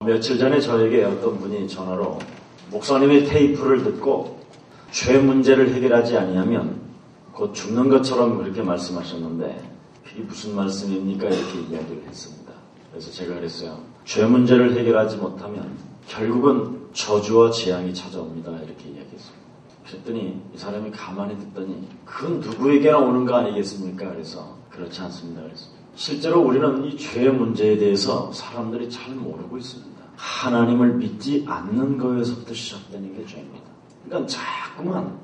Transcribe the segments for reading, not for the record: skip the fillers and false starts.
며칠 전에 저에게 어떤 분이 전화로 목사님의 테이프를 듣고 죄 문제를 해결하지 아니하면 곧 죽는 것처럼 그렇게 말씀하셨는데 그게 무슨 말씀입니까? 이렇게 이야기를 했습니다. 그래서 제가 그랬어요. 죄 문제를 해결하지 못하면 결국은 저주와 재앙이 찾아옵니다. 이렇게 이야기했습니다. 그랬더니 이 사람이 가만히 듣더니 그건 누구에게나 오는 거 아니겠습니까? 그래서 그렇지 않습니다. 그랬습니다. 실제로 우리는 이 죄의 문제에 대해서 사람들이 잘 모르고 있습니다. 하나님을 믿지 않는 거에서부터 시작되는 게 죄입니다. 그러니까 자꾸만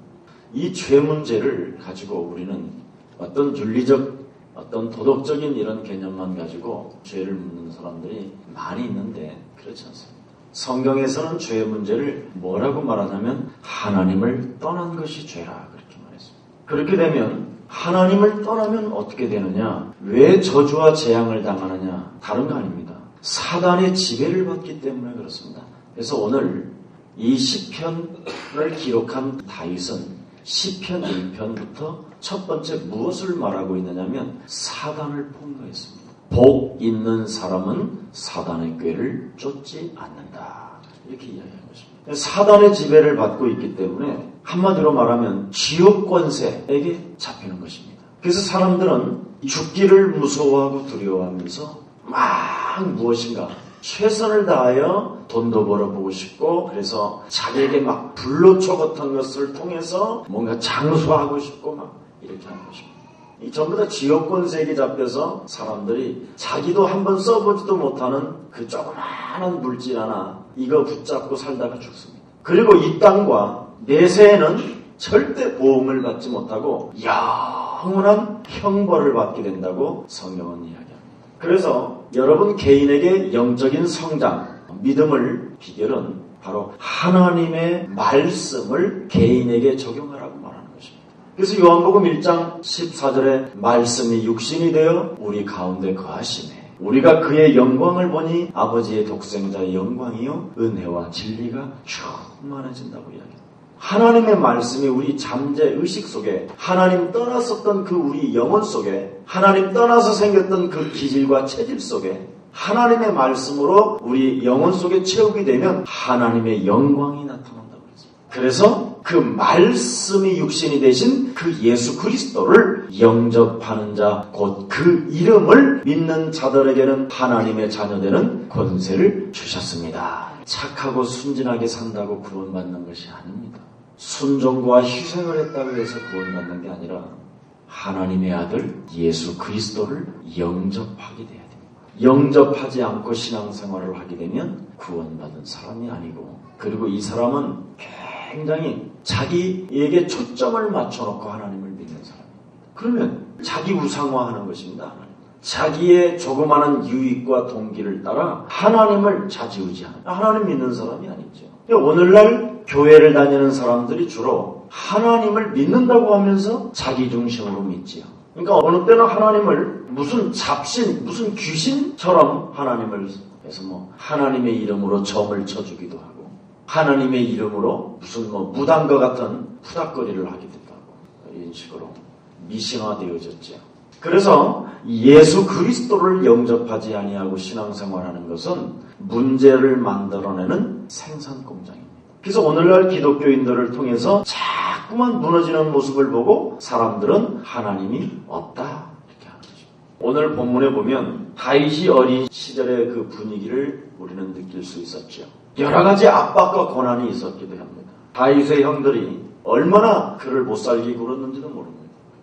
이 죄 문제를 가지고 우리는 어떤 윤리적, 어떤 도덕적인 이런 개념만 가지고 죄를 묻는 사람들이 많이 있는데 그렇지 않습니다. 성경에서는 죄의 문제를 뭐라고 말하냐면 하나님을 떠난 것이 죄라 그렇게 말했습니다. 그렇게 되면 하나님을 떠나면 어떻게 되느냐? 왜 저주와 재앙을 당하느냐? 다른 거 아닙니다. 사단의 지배를 받기 때문에 그렇습니다. 그래서 오늘 이 시편을 기록한 다윗은 시편 1편부터 첫 번째 무엇을 말하고 있느냐면 사단을 폭로했습니다. 복 있는 사람은 사단의 꾀를 쫓지 않는다. 이렇게 이야기한 것입니다. 사단의 지배를 받고 있기 때문에 한마디로 말하면 지옥 권세에게 잡히는 것입니다. 그래서 사람들은 죽기를 무서워하고 두려워하면서 막 무엇인가 최선을 다하여 돈도 벌어보고 싶고 그래서 자기에게 막 불로초 같은 것을 통해서 뭔가 장수하고 싶고 막 이렇게 하는 것입니다. 이 전부 다 지옥 권세에게 잡혀서 사람들이 자기도 한번 써보지도 못하는 그 조그마한 물질 하나 이거 붙잡고 살다가 죽습니다. 그리고 이 땅과 내세에는 절대 보응을 받지 못하고 영원한 형벌을 받게 된다고 성경은 이야기합니다. 그래서 여러분 개인에게 영적인 성장, 믿음을 비결은 바로 하나님의 말씀을 개인에게 적용하라고 말하는 것입니다. 그래서 요한복음 1장 14절에 말씀이 육신이 되어 우리 가운데 거하시네. 우리가 그의 영광을 보니 아버지의 독생자의 영광이요 은혜와 진리가 충만해진다고 이야기합니다. 하나님의 말씀이 우리 잠재 의식 속에 하나님 떠났었던 그 우리 영혼 속에 하나님 떠나서 생겼던 그 기질과 체질 속에 하나님의 말씀으로 우리 영혼 속에 채우게 되면 하나님의 영광이 나타난다고 했습니다. 그래서 그 말씀이 육신이 되신 그 예수 그리스도를 영접하는 자, 곧 그 이름을 믿는 자들에게는 하나님의 자녀되는 권세를 주셨습니다. 착하고 순진하게 산다고 구원받는 것이 아닙니다. 순종과 희생을 했다고 해서 구원받는 게 아니라 하나님의 아들 예수 그리스도를 영접하게 돼야 됩니다. 영접하지 않고 신앙생활을 하게 되면 구원받은 사람이 아니고 그리고 이 사람은 굉장히 자기에게 초점을 맞춰놓고 하나님을 믿는 사람입니다. 그러면 자기 우상화하는 것입니다. 하나님. 자기의 조그마한 유익과 동기를 따라 하나님을 좌지우지하는 하나님 믿는 사람이 아니죠. 오늘날 교회를 다니는 사람들이 주로 하나님을 믿는다고 하면서 자기 중심으로 믿지요. 그러니까 어느 때는 하나님을 무슨 잡신, 무슨 귀신처럼 하나님을 해서 뭐 하나님의 이름으로 점을 쳐주기도 하고 하나님의 이름으로 무슨 뭐 무당과 같은 푸닥거리를 하기도 하고 이런 식으로 미신화되어졌죠. 그래서 예수 그리스도를 영접하지 아니하고 신앙생활하는 것은 문제를 만들어내는 생산공장입니다. 그래서 오늘날 기독교인들을 통해서 자꾸만 무너지는 모습을 보고 사람들은 하나님이 없다 이렇게 하는 거죠. 오늘 본문에 보면 다윗이 어린 시절의 그 분위기를 우리는 느낄 수 있었죠. 여러 가지 압박과 고난이 있었기도 합니다. 다윗의 형들이 얼마나 그를 못살게 굴었는지도 모릅니다.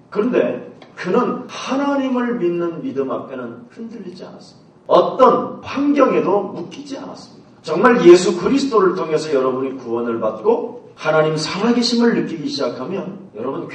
그런데 그는 하나님을 믿는 믿음 앞에는 흔들리지 않았습니다. 어떤 환경에도 묶이지 않았습니다. 정말 예수 그리스도를 통해서 여러분이 구원을 받고 하나님 살아계심을 느끼기 시작하면 여러분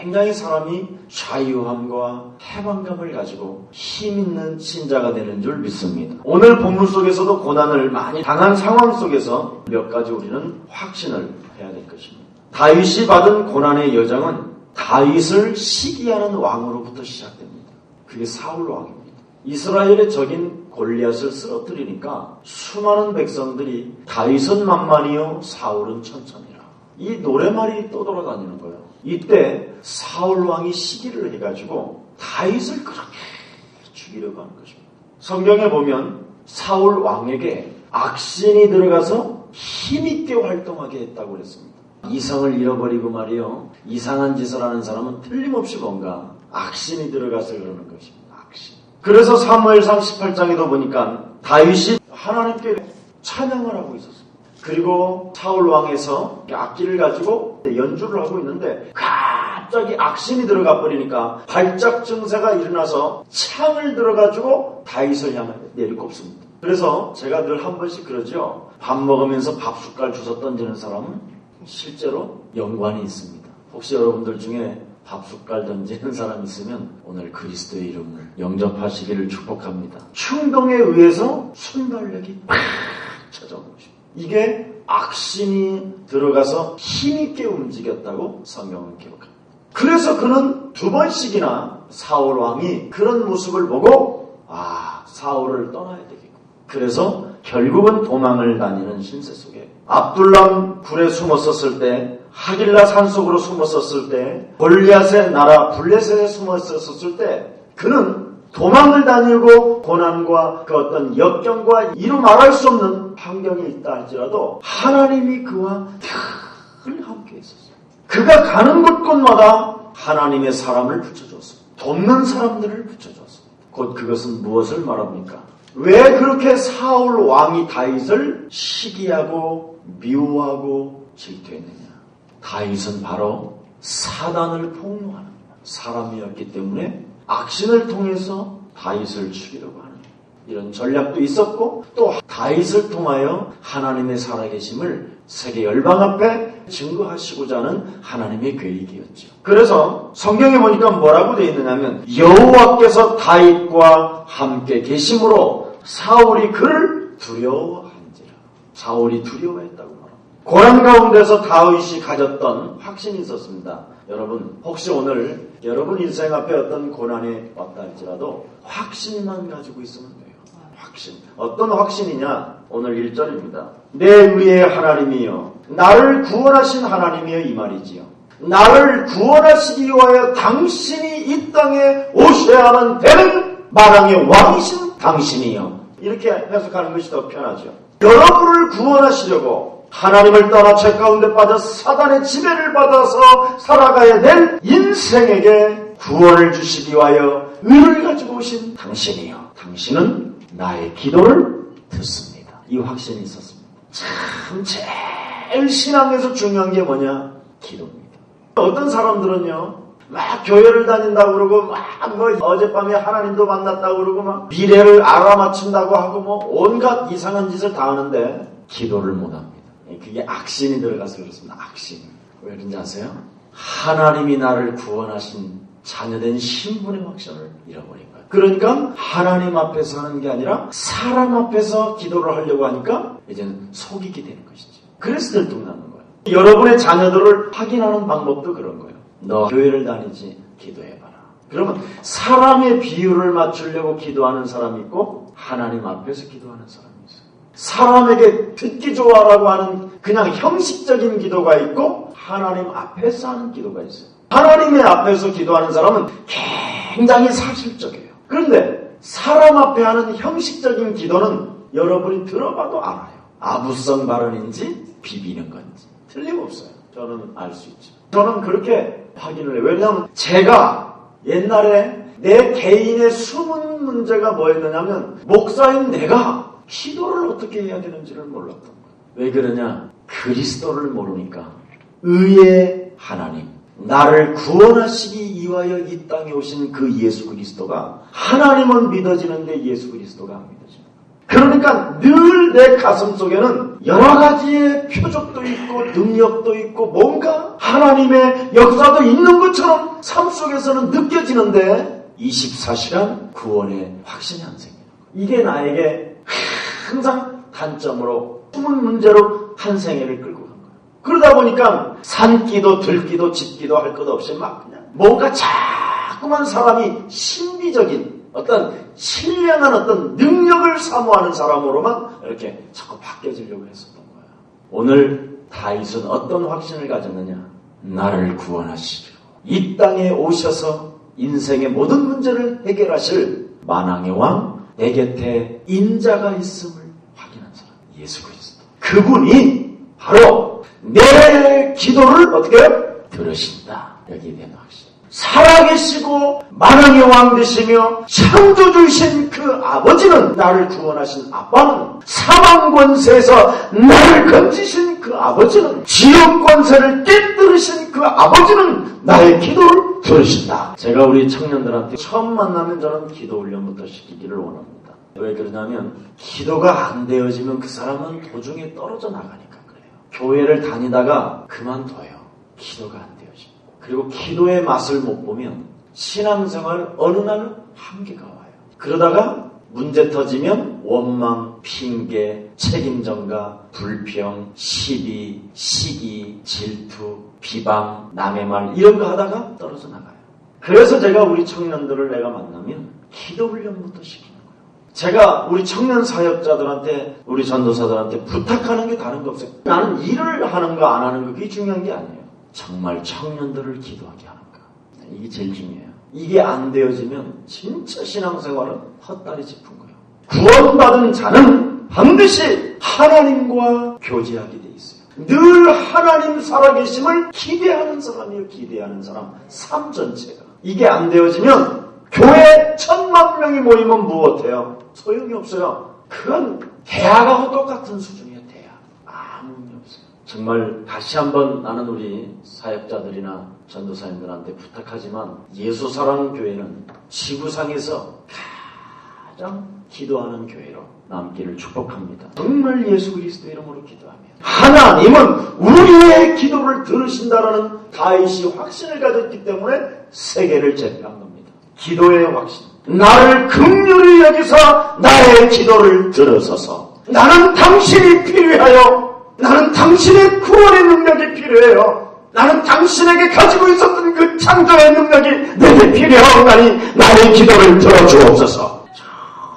굉장히 사람이 자유함과 해방감을 가지고 힘있는 신자가 되는 줄 믿습니다. 오늘 본문 속에서도 고난을 많이 당한 상황 속에서 몇 가지 우리는 확신을 해야 될 것입니다. 다윗이 받은 고난의 여정은 다윗을 시기하는 왕으로부터 시작됩니다. 그게 사울 왕입니다. 이스라엘의 적인 골리앗을 쓰러뜨리니까 수많은 백성들이 다윗은 만만이요 사울은 천천히라. 이 노래말이 떠돌아다니는 거예요. 이때 사울 왕이 시기를 해가지고 다윗을 그렇게 죽이려고 하는 것입니다. 성경에 보면 사울 왕에게 악신이 들어가서 힘있게 활동하게 했다고 그랬습니다. 이성을 잃어버리고 말이요, 이상한 짓을 하는 사람은 틀림없이 뭔가 악신이 들어가서 그러는 것입니다. 악신. 그래서 사무엘상 18장에도 보니까 다윗이 하나님께 찬양을 하고 있었습니다. 그리고 사울 왕에서 악기를 가지고 연주를 하고 있는데 갑자기 악신이 들어가 버리니까 발작 증세가 일어나서 창을 들어가지고 다윗을 향해 내리꼽습니다. 그래서 제가 늘 한 번씩 그러죠. 밥 먹으면서 밥 숟갈 주워 던지는 사람은 실제로 연관이 있습니다. 혹시 여러분들 중에 밥 숟갈 던지는 사람 있으면 오늘 그리스도의 이름을 영접하시기를 축복합니다. 충동에 의해서 순발력이 팍 쳐져온 것입니다. 이게 악신이 들어가서 힘있게 움직였다고 성경은 기록합니다. 그래서 그는 2번씩이나 사울 왕이 그런 모습을 보고 사울을 떠나야 되겠고, 그래서 결국은 도망을 다니는 신세 속에 압둘람 굴에 숨었었을 때, 하길라 산속으로 숨었었을 때, 골리앗의 나라 블레셋에 숨었었을 때 그는 도망을 다니고 고난과 그 어떤 역경과 이루 말할 수 없는 환경에 있다 할지라도 하나님이 그와 늘 함께 있었어요. 그가 가는 곳곳마다 하나님의 사람을 붙여줬습니다. 돕는 사람들을 붙여줬습니다. 곧 그것은 무엇을 말합니까? 왜 그렇게 사울 왕이 다윗을 시기하고 미워하고 질투했느냐? 다윗은 바로 사단을 폭로하는 사람이었기 때문에 악신을 통해서 다윗을 죽이려고 하는 이런 전략도 있었고, 또 다윗을 통하여 하나님의 살아계심을 세계 열방 앞에 증거하시고자 하는 하나님의 계획이었죠. 그래서 성경에 보니까 뭐라고 되어 있느냐면 여호와께서 다윗과 함께 계심으로 사울이 그를 두려워한지라. 사울이 두려워했다고 말합니다. 고난 가운데서 다윗이 가졌던 확신이 있었습니다. 여러분, 혹시 오늘 여러분 인생 앞에 어떤 고난이 왔다 할지라도 확신만 가지고 있으면 돼요. 확신. 어떤 확신이냐? 오늘 1절입니다. 내 위의 하나님이여, 나를 구원하신 하나님이여, 이 말이지요. 나를 구원하시기 위하여 당신이 이 땅에 오셔야만 되는 만왕의 왕이신 당신이여. 이렇게 해석하는 것이 더 편하죠. 여러분을 구원하시려고 하나님을 떠나 죄 가운데 빠져 사단의 지배를 받아서 살아가야 될 인생에게 구원을 주시기 위하여 의를 가지고 오신 당신이요, 당신은 나의 기도를 듣습니다. 이 확신이 있었습니다. 참 제일 신앙에서 중요한 게 뭐냐? 기도입니다. 어떤 사람들은요, 막 교회를 다닌다고 그러고 막 어젯밤에 하나님도 만났다고 그러고 막 미래를 알아맞힌다고 하고 온갖 이상한 짓을 다 하는데 기도를 못합니다. 그게 악신이 들어가서 그렇습니다. 악신. 왜 그런지 아세요? 하나님이 나를 구원하신 자녀된 신분의 확신을 잃어버린 거예요. 그러니까 하나님 앞에서 하는 게 아니라 사람 앞에서 기도를 하려고 하니까 이제는 속이게 되는 것이죠. 그래서 들통나는 거예요. 여러분의 자녀들을 확인하는 방법도 그런 거예요. 너 교회를 다니지? 기도해봐라. 그러면 사람의 비율을 맞추려고 기도하는 사람이 있고 하나님 앞에서 기도하는 사람이 있어요. 사람에게 듣기 좋아라고 하는 그냥 형식적인 기도가 있고 하나님 앞에서 하는 기도가 있어요. 하나님의 앞에서 기도하는 사람은 굉장히 사실적이에요. 그런데 사람 앞에 하는 형식적인 기도는 여러분이 들어봐도 알아요. 아부성 발언인지 비비는 건지 틀림없어요. 저는 알 수 있죠. 저는 그렇게 확인을 해요. 왜냐하면 제가 옛날에 내 개인의 숨은 문제가 뭐였느냐면 목사인 내가 기도를 어떻게 해야 되는지를 몰랐던 거예요. 왜 그러냐? 그리스도를 모르니까. 의의 하나님, 나를 구원하시기 위하여 이 땅에 오신 그 예수 그리스도가, 하나님은 믿어지는데 예수 그리스도가 안 믿어집니다. 그러니까 늘 내 가슴 속에는 여러 가지의 표적도 있고 능력도 있고 뭔가 하나님의 역사도 있는 것처럼 삶 속에서는 느껴지는데 24시간 구원의 확신이 안 생겨요. 이게 나에게 항상 단점으로 숨은 문제로 한 생애를 끌고 간 거예요. 그러다 보니까 산기도 들기도 짖기도 할 것 없이 막 그냥 뭔가 자꾸만 사람이 신비적인 어떤 신령한 어떤 능력을 사모하는 사람으로만 이렇게 자꾸 바뀌어지려고 했었던 거예요. 오늘 다윗은 어떤 확신을 가졌느냐? 나를 구원하시려 이 땅에 오셔서 인생의 모든 문제를 해결하실 만왕의 왕, 내 곁에 인자가 있음을 확인한 사람. 예수 그리스도. 그분이 바로 내 기도를 어떻게 들으신다. 여기에 대한 확신. 살아계시고 만왕의 왕 되시며 창조주이신 그 아버지는, 나를 구원하신 아빠는, 사망 권세에서 나를 건지신 그 아버지는, 지옥 권세를 깨뜨리신 그 아버지는 나의 기도를 들으신다. 제가 우리 청년들한테 처음 만나면 저는 기도 훈련부터 시키기를 원합니다. 왜 그러냐면 기도가 안 되어지면 그 사람은 도중에 떨어져 나가니까 그래요. 교회를 다니다가 그만둬요. 기도가 안 되어지면. 그리고 기도의 맛을 못 보면 신앙생활 어느 날 한계가 와요. 그러다가 문제 터지면 원망, 핑계, 책임전가, 불평, 시비, 시기, 질투, 비방, 남의 말 이런 거 하다가 떨어져 나가요. 그래서 제가 우리 청년들을 내가 만나면 기도 훈련부터 시키는 거예요. 제가 우리 청년 사역자들한테, 우리 전도사들한테 부탁하는 게 다른 거 없어요. 나는 일을 하는 거 안 하는 거 그게 중요한 게 아니에요. 정말 청년들을 기도하게 하는가. 이게 제일 중요해요. 이게 안 되어지면 진짜 신앙생활은 헛다리 짚은 거예요. 구원받은 자는 반드시 하나님과 교제하게 돼 있어요. 늘 하나님 살아계심을 기대하는 사람이에요. 기대하는 사람. 삶 전체가. 이게 안 되어지면 교회 1000만 명이 모이면 무엇해요? 소용이 없어요. 그건 대학하고 똑같은 수준이에요. 대학. 아무 의미 없어요. 정말 다시 한번 나는 우리 사역자들이나 전도사님들한테 부탁하지만, 예수 사랑하는 교회는 지구상에서 가장 기도하는 교회로 남기를 축복합니다. 정말 예수 그리스도 이름으로 기도하며 하나님은 우리의 기도를 들으신다라는 다윗이 확신을 가졌기 때문에 세계를 제패한 겁니다. 기도의 확신. 나를 긍휼히 여기서 나의 기도를 들으소서. 나는 당신이 필요하여, 나는 당신의 구원의 능력이 필요해요. 나는 당신에게 가지고 있었던 그 창조의 능력이 내게 필요하오나니 나의 기도를 들어주옵소서.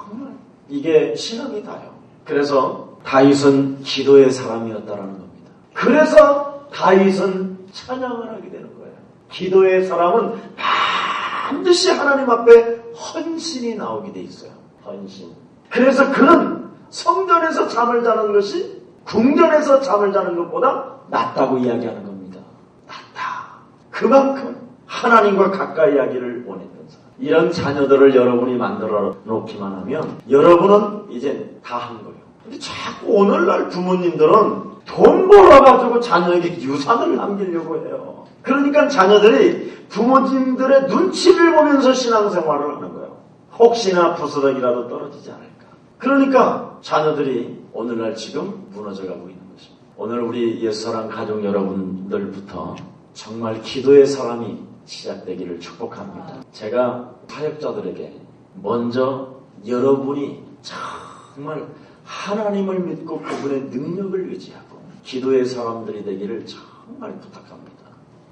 정말 이게 신앙이 다요. 그래서 다윗은 기도의 사람이었다라는 겁니다. 그래서 다윗은 찬양을 하게 되는 거예요. 기도의 사람은 반드시 하나님 앞에 헌신이 나오게 돼 있어요. 헌신. 그래서 그는 성전에서 잠을 자는 것이 궁전에서 잠을 자는 것보다 낫다고 이야기하는 겁니다. 낫다. 그만큼 하나님과 가까이 하기를 원했던 사람. 이런 자녀들을 여러분이 만들어 놓기만 하면 여러분은 이제 다 한 거예요. 근데 자꾸 오늘날 부모님들은 돈 벌어가지고 자녀에게 유산을 남기려고 해요. 그러니까 자녀들이 부모님들의 눈치를 보면서 신앙생활을 하는 거예요. 혹시나 부스럭이라도 떨어지지 않을까. 그러니까 자녀들이 오늘날 지금 무너져가고 있는 것입니다. 오늘 우리 예수사랑 가족 여러분들부터 정말 기도의 사람이 시작되기를 축복합니다. 제가 사역자들에게 먼저 여러분이 정말 하나님을 믿고 그분의 능력을 의지하고 기도의 사람들이 되기를 정말 부탁합니다.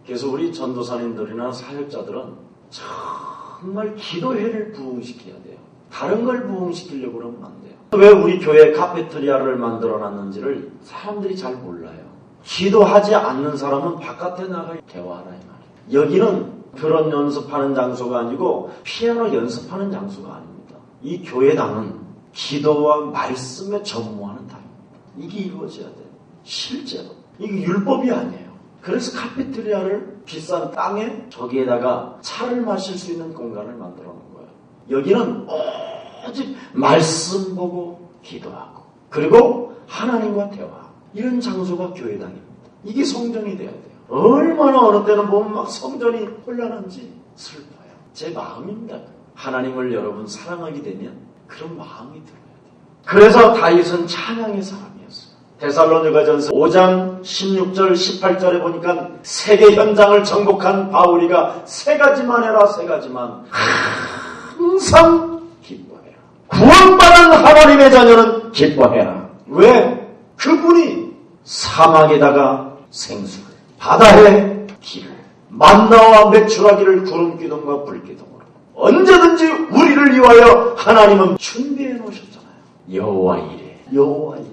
그래서 우리 전도사님들이나 사역자들은 정말 기도회를 부흥시켜야 돼요. 다른 걸 부흥시키려고 그러면 안 돼요. 왜 우리 교회 카페테리아를 만들어놨는지를 사람들이 잘 몰라요. 기도하지 않는 사람은 바깥에 나가 대화하라 이 말이에요. 여기는 그런 연습하는 장소가 아니고 피아노 연습하는 장소가 아닙니다. 이 교회당은 기도와 말씀에 전무하는 당입니다. 이게 이루어져야 돼요. 실제로. 이게 율법이 아니에요. 그래서 카페테리아를 비싼 땅에 저기에다가 차를 마실 수 있는 공간을 만들어 놓은 거예요. 여기는 오직 말씀 보고 기도하고 그리고 하나님과 대화하고 이런 장소가 교회당입니다. 이게 성전이 돼야 돼요. 얼마나 어느 때는 보면 막 성전이 혼란한지 슬퍼요. 제 마음입니다. 하나님을 여러분 사랑하게 되면 그런 마음이 들어야 돼요. 그래서 다윗은 찬양의 사람이었어요. 데살로니가전서 5장 16절 18절에 보니까 세계 현장을 정복한 바울이가 세 가지만 해라. 세 가지만 항상 기뻐해라. 구원받은 하나님의 자녀는 기뻐해라. 왜? 그분이 사막에다가 생수를, 바다에 길을, 만나와 매출하기를 구름기둥과 불기둥으로 언제든지 우리를 위하여 하나님은 준비해 놓으셨잖아요. 여호와 이래. 여호와 이래.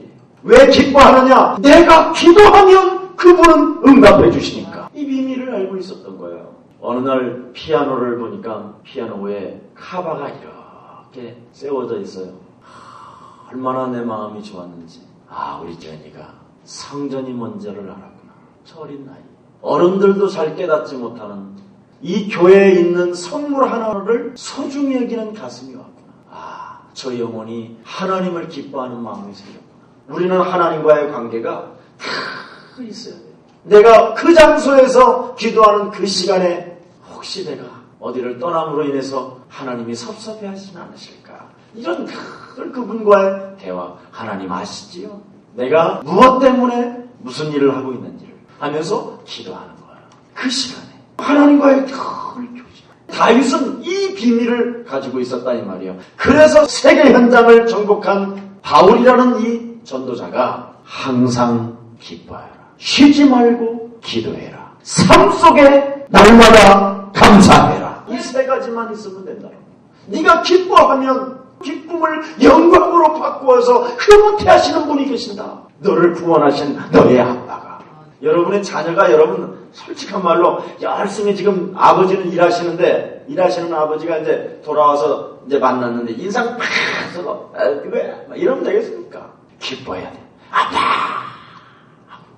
왜 기뻐하느냐? 내가 기도하면 그분은 응답해 주시니까. 이 비밀을 알고 있었던 거예요. 어느 날 피아노를 보니까 피아노에 카바가 이렇게 세워져 있어요. 얼마나 내 마음이 좋았는지. 아, 우리 jenny가 성전이 뭔지를 알았구나. 저 어린 나이. 어른들도 잘 깨닫지 못하는 이 교회에 있는 성물 하나를 소중히 여기는 가슴이 왔구나. 아, 저 영혼이 하나님을 기뻐하는 마음이 생겼구나. 우리는 하나님과의 관계가 다 있어야 돼요. 내가 그 장소에서 기도하는 그 시간에 혹시 내가 어디를 떠남으로 인해서 하나님이 섭섭해하시진 않으실까? 이런 큰 그분과의 대화. 하나님 아시지요? 내가 무엇 때문에 무슨 일을 하고 있는지를 하면서 기도하는 거예요. 그 시간에 하나님과의 큰 교제. 다윗은 이 비밀을 가지고 있었다 이 말이에요. 그래서 세계 현장을 정복한 바울이라는 이 전도자가 항상 기뻐해라. 쉬지 말고 기도해라. 삶 속에 날마다 감사해라. 이 세 가지만 있으면 된다. 네가 기뻐하면 기쁨을 영광으로 바꾸어서 흐뭇해 하시는 분이 계신다. 너를 구원하신 너의 아빠가. 여러분의 자녀가 여러분 솔직한 말로 열심히 지금 아버지는 일하시는 아버지가 이제 돌아와서 이제 만났는데 인상 팍 써서 왜 이러면 되겠습니까? 기뻐해야 돼.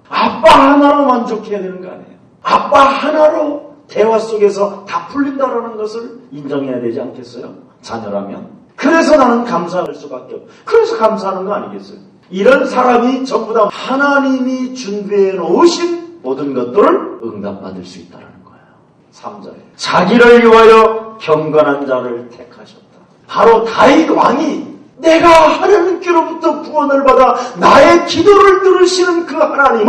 아빠 하나로 만족해야 되는 거 아니에요. 아빠 하나로 대화 속에서 다 풀린다라는 것을 인정해야 되지 않겠어요? 자녀라면. 그래서 나는 감사할 수밖에 없어요. 그래서 감사하는 거 아니겠어요? 이런 사람이 전부 다 하나님이 준비해 놓으신 모든 것들을 응답받을 수 있다는 거예요. 3절에 자기를 위하여 경건한 자를 택하셨다. 바로 다윗 왕이 내가 하나님께로부터 구원을 받아 나의 기도를 들으시는 그 하나님은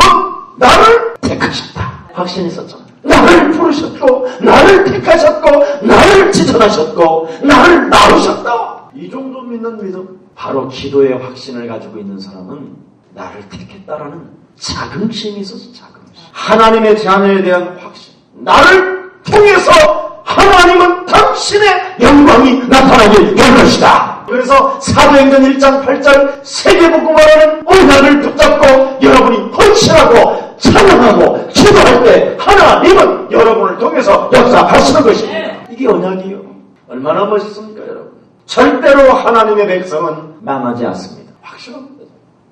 나를 택하셨다. 확신이 있었잖아요. 나를 부르셨고 나를 택하셨고 나를 지정하셨고 나를 낳으셨다. 이 정도 믿는 믿음. 바로 기도의 확신을 가지고 있는 사람은 나를 택했다라는 자긍심이 있어서 자긍심. 하나님의 자녀에 대한 확신. 나를 통해서 하나님은 당신의 영광이 나타나길 할 것이다. 그래서 사도행전 1장 8절 세계복음화라는 언약을 붙잡고 여러분이 헌신하고 찬양하고 기도할 때 하나님은 여러분을 통해서 역사하시는 것입니다. 이게 언약이에요. 얼마나 멋있습니까 여러분. 절대로 하나님의 백성은 망하지 않습니다. 확실합니다.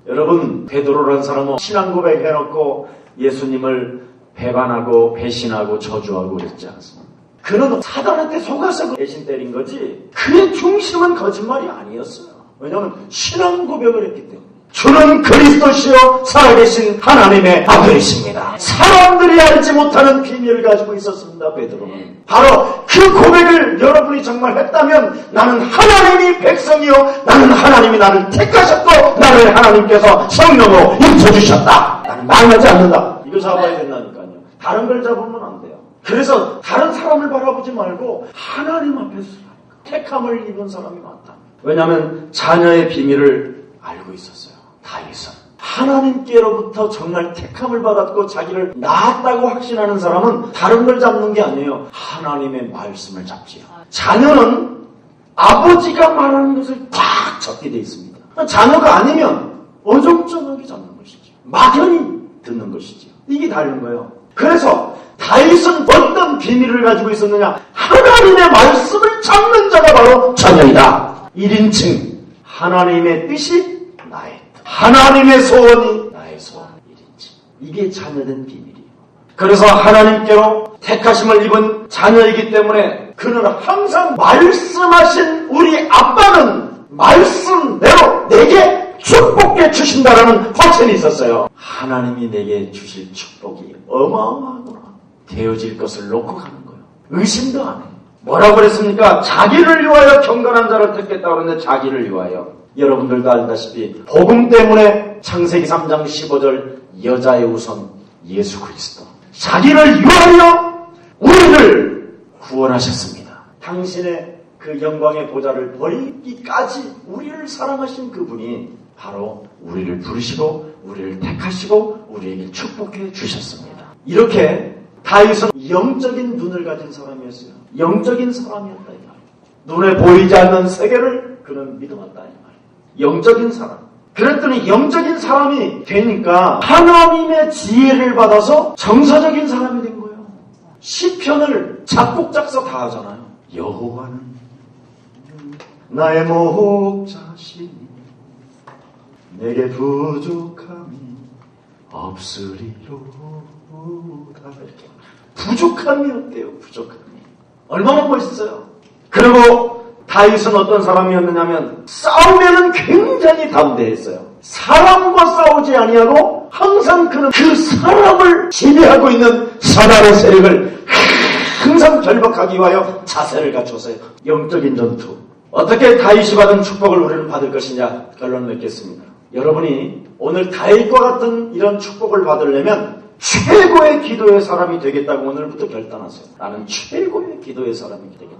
여러분 베드로라는 사람은 신앙 고백해놓고 예수님을 배반하고 배신하고 저주하고 그랬지 않습니까? 그는 사단한테 속아서 배신 때린 거지 그의 중심은 거짓말이 아니었어요. 왜냐하면 신앙 고백을 했기 때문에. 주는 그리스도시요 살아계신 하나님의 아들이십니다. 사람들이 알지 못하는 비밀을 가지고 있었습니다. 베드로는. 바로 그 고백을 여러분이 정말 했다면 나는 하나님이 백성이요 나는 하나님이 나를 택하셨고 나를 하나님께서 성령으로 인쳐주셨다. 나는 망하지 않는다. 이거 잡아야 된다니까요. 다른 걸 잡으면 안 돼요. 그래서 다른 사람을 바라보지 말고 하나님 앞에서 택함을 입은 사람이 많다. 왜냐하면 자녀의 비밀을 알고 있었어요. 다윗은 하나님께로부터 정말 택함을 받았고 자기를 낳았다고 확신하는 사람은 다른 걸 잡는 게 아니에요. 하나님의 말씀을 잡지요. 자녀는 아버지가 말하는 것을 딱 잡게 돼 있습니다. 자녀가 아니면 어정쩡하게 잡는 것이죠. 막연히 듣는 것이죠. 이게 다른 거예요. 그래서 다윗은 어떤 비밀을 가지고 있었느냐? 하나님의 말씀을 잡는 자가 바로 자녀이다. 1인칭 하나님의 뜻이 나의 뜻. 하나님의 소원이 나의 소원. 1인칭. 이게 자녀된 비밀이에요. 그래서 하나님께로 택하심을 입은 자녀이기 때문에 그는 항상 말씀하신 우리 아빠는 말씀대로 내게 축복해 주신다라는 확신이 있었어요. 하나님이 내게 주실 축복이 어마어마하구나. 되어질 것을 놓고 가는 거예요. 의심도 안 해요. 뭐라고 그랬습니까? 자기를 위하여 경건한 자를 택했다고 그러는데 자기를 위하여. 여러분들도 알다시피 복음 때문에 창세기 3장 15절 여자의 우선 예수 그리스도. 자기를 위하여 우리를 구원하셨습니다. 당신의 그 영광의 보좌를 버리기까지 우리를 사랑하신 그분이 바로 우리를 부르시고 우리를 택하시고 우리에게 축복해 주셨습니다. 이렇게 다윗은 영적인 눈을 가진 사람이었어요. 영적인 사람이었다 이 말이에요. 눈에 보이지 않는 세계를 그는 믿어왔다 이 말이에요. 영적인 사람. 그랬더니 영적인 사람이 되니까 하나님의 지혜를 받아서 정서적인 사람이 된 거예요. 시편을 작곡 작사 다 하잖아요. 여호와는 나의 목자시니 내게 부족함이 없으리로다. 이렇게. 부족함이 없대요. 부족함이. 얼마나 멋있어요. 그리고 다윗은 어떤 사람이었느냐면 싸우면은 굉장히 담대했어요. 사람과 싸우지 아니하고 항상 그는 그 사람을 지배하고 있는 사단의 세력을 항상 결박하기 위하여 자세를 갖췄어요. 영적인 전투. 어떻게 다윗이 받은 축복을 우리는 받을 것이냐 결론 맺겠습니다. 여러분이 오늘 다윗과 같은 이런 축복을 받으려면 최고의 기도의 사람이 되겠다고 오늘부터 결단하세요. 나는 최고의 기도의 사람이 되겠다.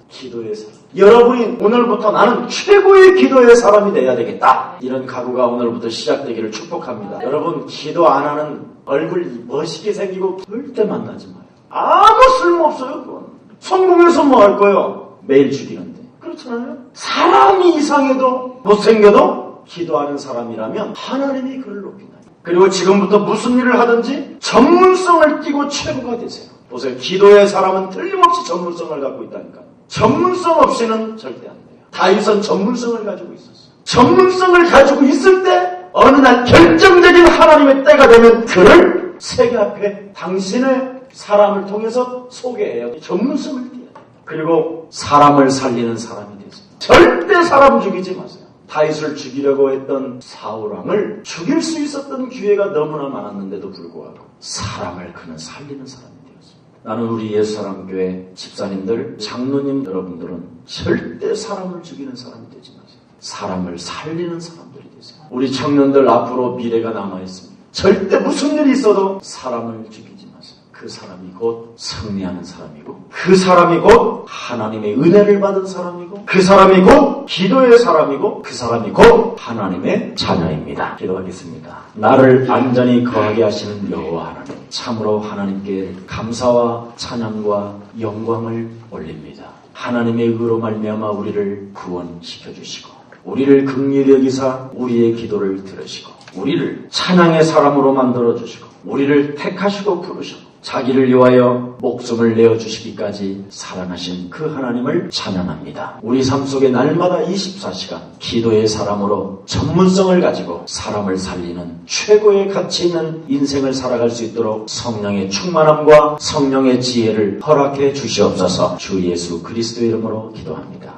기도의 사람. 여러분이 오늘부터 나는 최고의 기도의 사람이 돼야 되겠다. 이런 각오가 오늘부터 시작되기를 축복합니다. 여러분 기도 안 하는 얼굴 멋있게 생기고 절대 만나지 마요. 아무 쓸모없어요. 그건. 성공해서 뭐 할 거예요? 매일 죽이는데. 그렇잖아요. 사람이 이상해도 못생겨도 기도하는 사람이라면 하나님이 그를 높인다. 그리고 지금부터 무슨 일을 하든지 전문성을 띠고 최고가 되세요. 보세요. 기도의 사람은 틀림없이 전문성을 갖고 있다니까. 전문성 없이는 절대 안 돼요. 다윗은 전문성을 가지고 있었어요. 전문성을 가지고 있을 때 어느 날 결정적인 하나님의 때가 되면 그를 세계 앞에 당신의 사람을 통해서 소개해요. 전문성을 띠어야 돼요. 그리고 사람을 살리는 사람이 되세요. 절대 사람 죽이지 마세요. 다윗을 죽이려고 했던 사울왕을 죽일 수 있었던 기회가 너무나 많았는데도 불구하고 사람을 그는 살리는 사람이 되었습니다. 나는 우리 예수사랑교회 집사님들, 장로님 여러분들은 절대 사람을 죽이는 사람이 되지 마세요. 사람을 살리는 사람들이 되세요. 우리 청년들 앞으로 미래가 남아있습니다. 절대 무슨 일이 있어도 사람을 죽이지 마세요. 그 사람이 곧 승리하는 사람이고 그 사람이 곧 하나님의 은혜를 받은 사람이고 그 사람이 곧 기도의 사람이고 그 사람이 곧 하나님의 자녀입니다. 기도하겠습니다. 나를 안전히 거하게 하시는 여호와 하나님, 참으로 하나님께 감사와 찬양과 영광을 올립니다. 하나님의 의로 말미암아 우리를 구원시켜 주시고 우리를 긍휼히 여기사 우리의 기도를 들으시고 우리를 찬양의 사람으로 만들어 주시고 우리를 택하시고 부르시고 자기를 위하여 목숨을 내어주시기까지 사랑하신 그 하나님을 찬양합니다. 우리 삶 속에 날마다 24시간 기도의 사람으로 전문성을 가지고 사람을 살리는 최고의 가치 있는 인생을 살아갈 수 있도록 성령의 충만함과 성령의 지혜를 허락해 주시옵소서. 주 예수 그리스도의 이름으로 기도합니다.